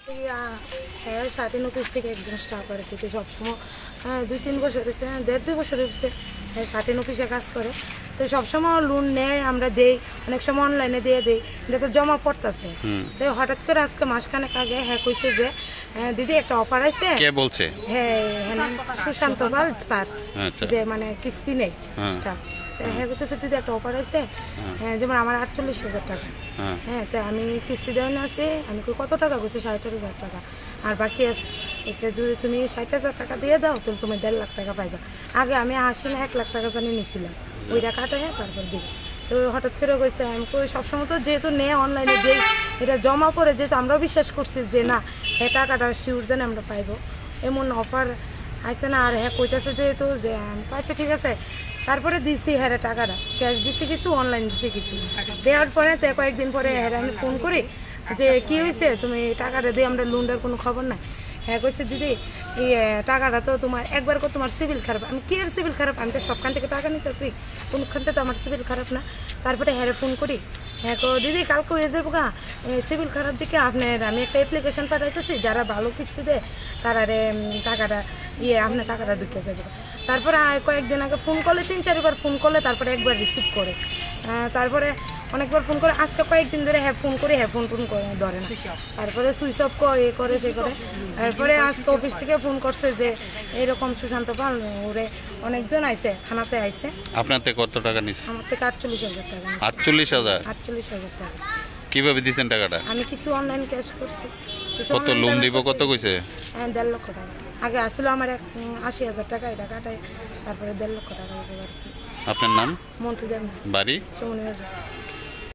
হ্যাঁ ৯.৫ থেকে একজন স্টাফ আর কি সবসময় ২-৩ বছর হয়েছে, ১.৫-২ বছর হয়েছে ৯.৫ কাজ করে। তো সবসময় লোন নেয়, আমরা দেই, অনেক সময় অনলাইনে দিয়ে দেই, এটা তো জমা পড়তেছে। তো হঠাৎ করে আজকে মাসখানেক আগে হ্যাঁ কইছে যে দিদি একটা অফার আছে। কে বলছে? হ্যাঁ সুশান্ত পাল স্যার, আচ্ছা। যে মানে কিস্তি নেই স্টাফ। হ্যাঁ বলতেছে দিদি একটা অফার আছে, যেমন আমার ৪৮,০০০ টাকা। হ্যাঁ তো আমি কিস্তি দেওয়া না আছে, আমি কত টাকা বলছি ৬০,০০০ টাকা আর বাকি আছে। যদি তুমি ৬০,০০০ টাকা দিয়ে দাও তাহলে তুমি ১.৫ লাখ টাকা পাইবা। আগে আমি ৮০ না ১ লাখ টাকা জানি নিয়েছিলাম, ওইটা কাটে তারপর দিই। তো হঠাৎ করে কইছে, আমি কই সবসময় তো যেহেতু নেই অনলাইনে যেই এটা জমা করে, যেহেতু আমরাও বিশ্বাস করছি যে না এই টাকাটা শিওর জানে আমরা পাইবো, এমন অফার আইছে না। আর হ্যাঁ কইতেছে যেহেতু যে আচ্ছা ঠিক আছে। তারপরে দিছি হ্যাঁ টাকাটা ক্যাশ দিছি কিছু, অনলাইন দিছি কিছু। দেওয়ার পরে তো কয়েকদিন পরে হ্যাঁ আমি ফোন করি যে কি হয়েছে তুমি টাকাটা দিয়ে, আমরা লোনটার কোনো খবর নাই। হ্যাঁ কইছে দিদি এই টাকাটা তো তোমার একবার তোমার সিভিল খারাপ। আমি কি আর সিভিল খারাপ, আমি তো সবখান থেকে টাকা নিতেছি, কোনখান থেকে তো আমার সিভিল খারাপ না। তারপরে হ্যাঁ ফোন করি, হ্যাঁ কো দিদি কালকে হয়ে যাবো গা সিভিল খারাপ দিকে আপনার, আমি একটা অ্যাপ্লিকেশন পাঠাইতেছি, যারা ভালো কিস্তি দেয় তারা টাকাটা আপনার টাকাটা ঢুকে যাবে। তারপরে কয়েকদিন আগে ফোন করলে ৩-৪ বার ফোন করলে তারপরে একবার রিসিভ করে, তারপরে অনেকবার ফোন করে। আজকে কয়েকদিন ধরে হ্যাঁ ফোন করে হ্যাঁ ফোন করে ধরে না, তারপরে সুইচ অফ করে সে করে। তারপরে আজকে অফিস থেকে ফোন করছে যে এরকম সুশান্ত পাল ওরে অনেকজন আইছে, থানাতে আইছে। আপনার থেকে কত টাকা নিছে? আমার থেকে ৪৮,০০০ টাকা। ৪৮,০০০? ৪৮,০০০ টাকা। কিভাবে দিচ্ছেন টাকাটা? আমি কিছু অনলাইন ক্যাশ করছি। কত লোন দিব কত কইছে? ১.৫ লক্ষ টাকা। আগে আসলে আমার ৮০,০০০ টাকা, এটা কাটায় তারপরে ১.৫ লক্ষ টাকা। আপনার নাম? মন্ত্রী দেব। বাড়ি? সমন্বয়।